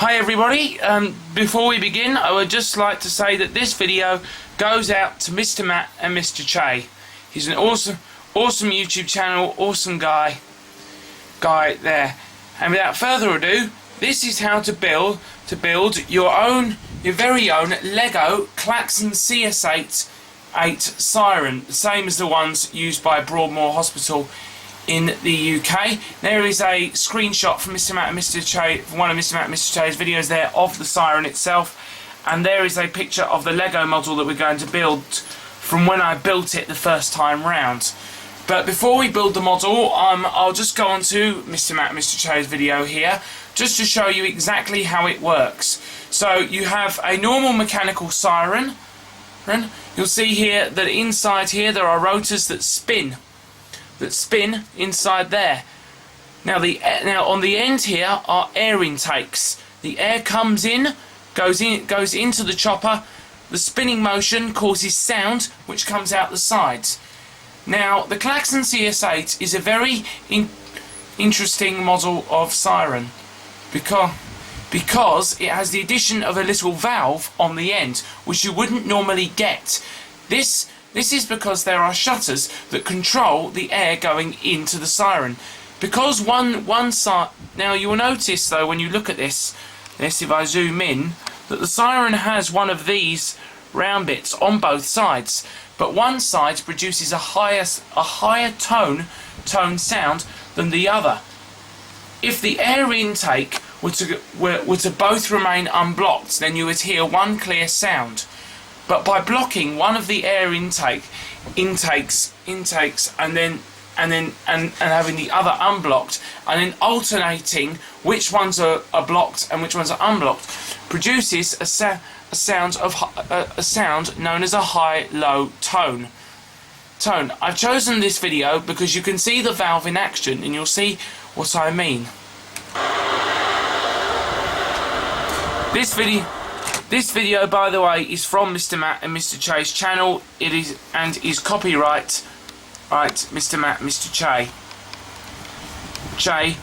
Hi everybody, before we begin I would just like to say that this video goes out to Mr. Matt and Mr. Chay. He's an awesome YouTube channel, awesome guy there. And without further ado, this is how to build your very own LEGO Klaxon CS8 Siren, the same as the ones used by Broadmoor Hospital in the UK. There is a screenshot from Mr. Matt and Mr. Chay, one of Mr. Matt and Mr. Chay's videos there of the Siren itself, and there is a picture of the LEGO model that we're going to build from when I built it the first time round. But before we build the model, I'll just go on to Mr. Matt and Mr. Chay's video here just to show you exactly how it works. So you have a normal mechanical Siren. You'll see here that inside here there are rotors that spin inside there. Now on the end here are air intakes. The air comes in, goes into the chopper. The spinning motion causes sound which comes out the sides. Now the Klaxon CS8 is a very interesting model of Siren because it has the addition of a little valve on the end which you wouldn't normally get. This is because there are shutters that control the air going into the Siren. Because one side, now you will notice though when you look at this if I zoom in, that the Siren has one of these round bits on both sides, but one side produces a higher tone sound than the other. If the air intake were to both remain unblocked, then you would hear one clear sound. But by blocking one of the air intakes and having the other unblocked, and then alternating which ones are blocked and which ones are unblocked, produces a sound known as a high-low tone. I've chosen this video because you can see the valve in action and you'll see what I mean. This video, by the way, is from Mr. Matt and Mr. Chay's channel. It is copyright, right, Mr. Matt, Mr. Chay.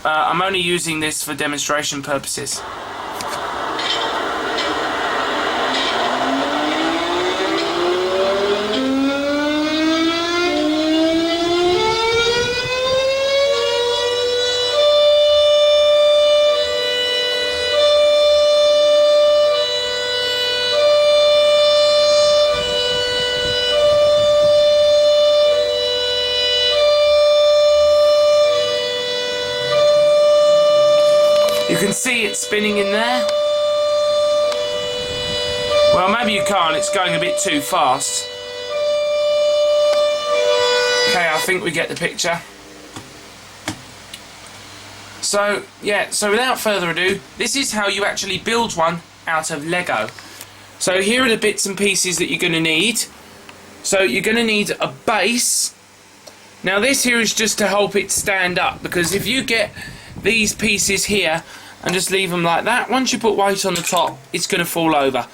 I'm only using this for demonstration purposes. You can see it spinning in there. Well, maybe you can't, it's going a bit too fast. Okay, I think we get the picture. So, yeah, so without further ado, this is how you actually build one out of LEGO. So here are the bits and pieces that you're going to need. So you're going to need a base. Now this here is just to help it stand up, because if you get these pieces here and just leave them like that, once you put weight on the top, it's going to fall over.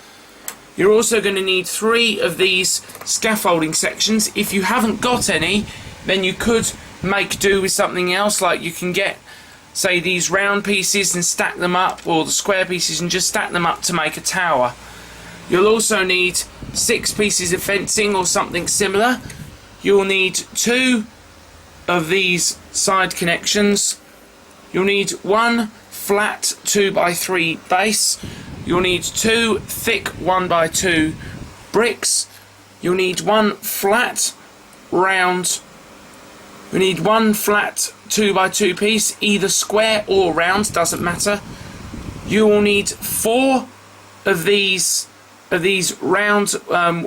You're also going to need 3 of these scaffolding sections. If you haven't got any, then you could make do with something else, like you can get, say, these round pieces and stack them up, or the square pieces and just stack them up to make a tower. You'll also need 6 pieces of fencing or something similar. You'll need 2 of these side connections. You'll need 1 flat 2x3 base. You'll need 2 thick 1x2 bricks. You'll need 1 flat round. You need 1 flat 2x2 piece, either square or round, doesn't matter. You will need 4 of these round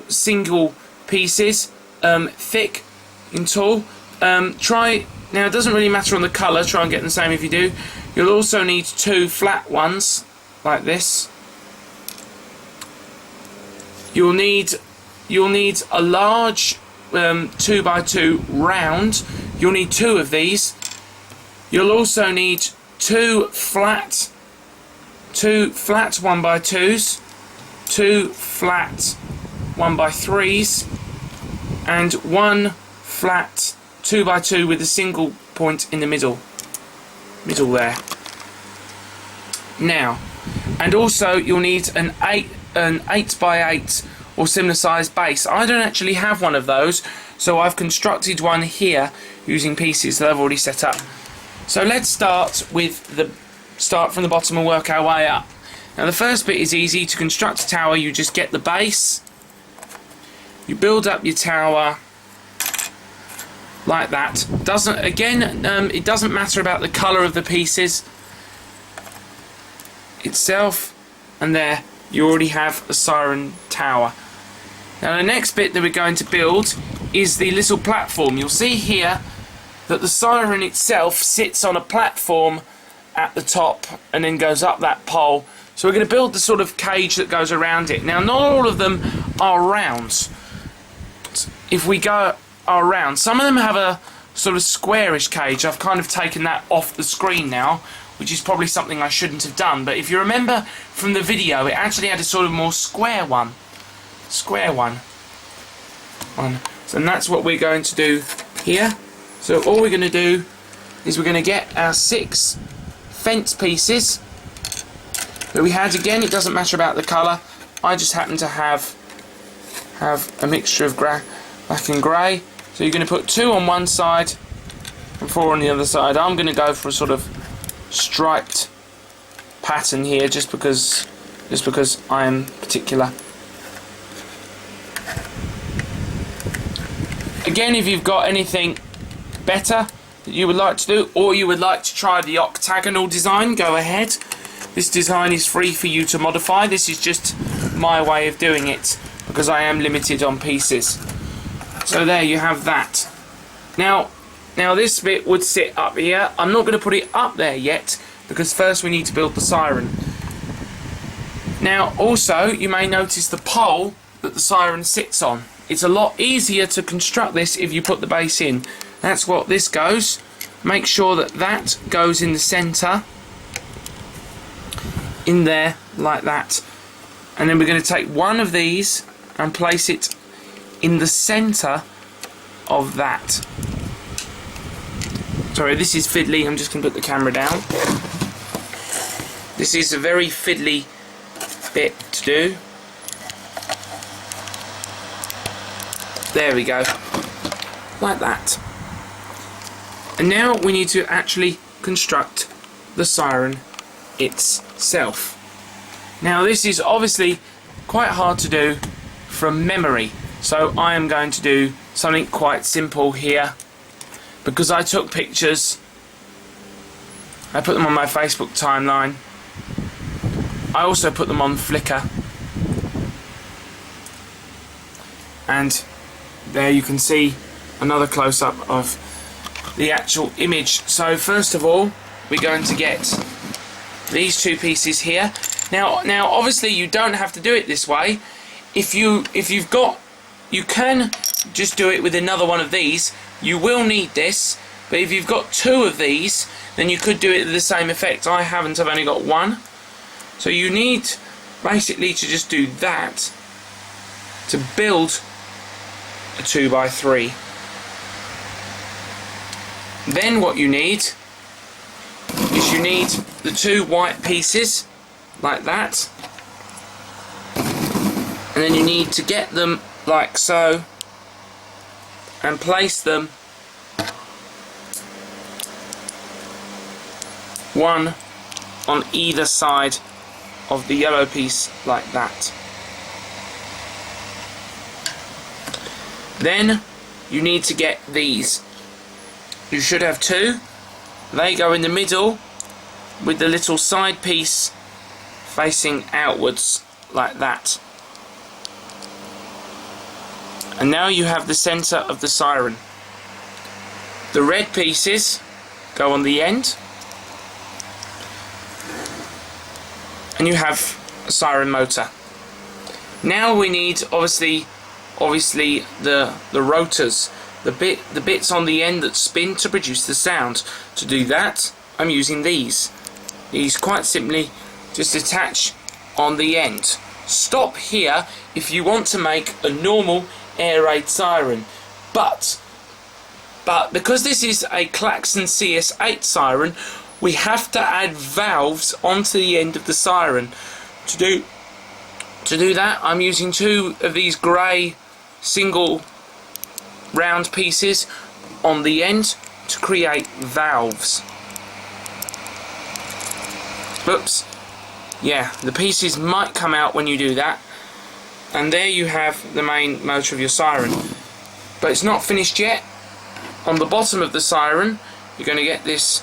single pieces, thick and tall. Now it doesn't really matter on the colour, try and get the same if you do. You'll also need 2 flat ones, like this. You'll need a large 2x2 round. You'll need 2 of these. You'll also need 2 flat 1x2s, 2 flat 1x3s, and 1 flat 2x2 with a single point in the middle there. Now, And also you'll need an 8x8 or similar sized base. I don't actually have one of those, so I've constructed one here using pieces that I've already set up. So let's start from the bottom and work our way up. Now the first bit is easy. To construct a tower, you just get the base, you build up your tower like that. It doesn't matter about the colour of the pieces itself, and there you already have a Siren tower. Now the next bit that we're going to build is the little platform. You'll see here that the Siren itself sits on a platform at the top and then goes up that pole. So we're going to build the sort of cage that goes around it. Now not all of them are round. If we go around, some of them have a sort of squarish cage. I've kind of taken that off the screen now, which is probably something I shouldn't have done, but if you remember from the video, it actually had a sort of more square one. So, and that's what we're going to do here. So all we're going to do is we're going to get our 6 fence pieces that we had. Again, it doesn't matter about the colour. I just happen to have a mixture of black and grey. So you're going to put 2 on one side and 4 on the other side. I'm going to go for a sort of striped pattern here, just because I am particular. Again, if you've got anything better that you would like to do, or you would like to try the octagonal design, go ahead. This design is free for you to modify. This is just my way of doing it because I am limited on pieces. So there you have that. Now this bit would sit up here. I'm not going to put it up there yet because first we need to build the Siren. Now also you may notice the pole that the Siren sits on. It's a lot easier to construct this if you put the base in. That's what this goes. Make sure that that goes in the centre, in there like that, and then we're going to take one of these and place it in the centre of that. Sorry, this is fiddly. I'm just going to put the camera down. This is a very fiddly bit to do. There we go, like that. And now we need to actually construct the Siren itself. Now this is obviously quite hard to do from memory, so I am going to do something quite simple here because I took pictures. I put them on my Facebook timeline. I also put them on Flickr, and there you can see another close-up of the actual image. So first of all, we're going to get these 2 pieces here. Now obviously you don't have to do it this way. If you've got, you can just do it with another one of these. You will need this, but if you've got 2 of these, then you could do it with the same effect. I haven't, I've only got 1. So you need basically to just do that to build a 2x3. Then what you need is you need the 2 white pieces like that, and then you need to get them like so and place them one on either side of the yellow piece like that. Then you need to get these. You should have 2. They go in the middle with the little side piece facing outwards like that. And now you have the centre of the Siren. The red pieces go on the end, and you have a Siren motor. Now we need obviously the rotors, the bits on the end that spin to produce the sound. To do that, I'm using these. These quite simply just attach on the end. Stop here if you want to make a normal air raid siren, but because this is a Klaxon CS8 siren, we have to add valves onto the end of the siren. To do that, I'm using 2 of these grey single round pieces on the end to create valves. Oops. Yeah, the pieces might come out when you do that. And there you have the main motor of your siren. But it's not finished yet. On the bottom of the siren, you're going to get this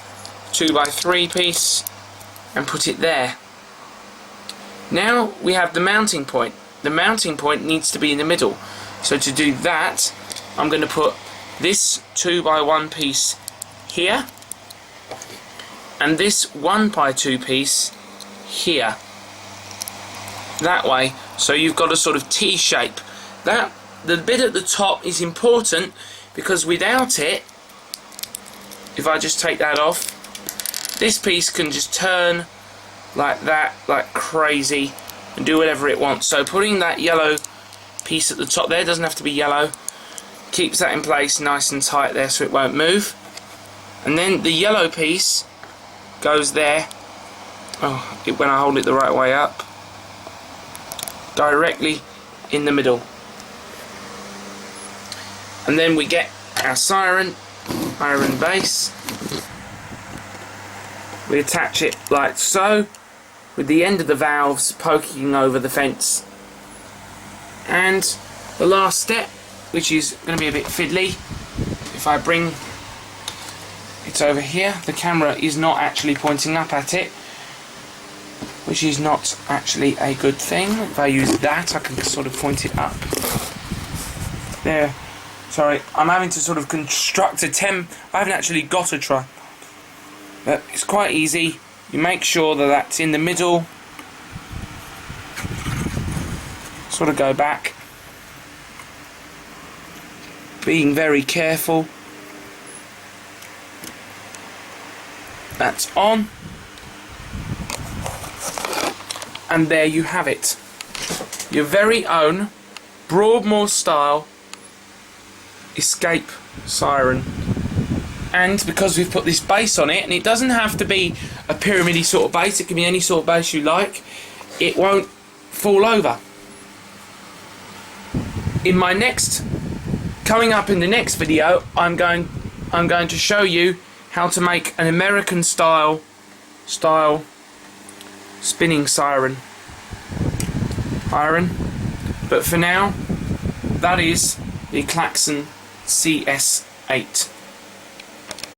2x3 piece and put it there. Now we have the mounting point. The mounting point needs to be in the middle. So to do that, I'm going to put this 2x1 piece here and this 1x2 piece here. That way, so you've got a sort of T shape. The bit at the top is important because without it, if I just take that off, this piece can just turn like that, like crazy, and do whatever it wants. So putting that yellow piece at the top there, doesn't have to be yellow, keeps that in place nice and tight there so it won't move. And then the yellow piece goes there, when I hold it the right way up, directly in the middle. And then we get our siren base. We attach it like so, with the end of the valves poking over the fence. And the last step, which is going to be a bit fiddly, if I bring it over here, the camera is not actually pointing up at it, which is not actually a good thing. If I use that, I can sort of point it up. There. Sorry, I'm having to sort of construct a I haven't actually got a tripod. But it's quite easy. You make sure that that's in the middle. Sort of go back. Being very careful. That's on. And there you have it. Your very own Broadmoor style escape siren. And because we've put this base on it, and it doesn't have to be a pyramid-y sort of base, it can be any sort of base you like, it won't fall over. Coming up in the next video, I'm going to show you how to make an American style spinning siren. But for now, that is the Klaxon CS8.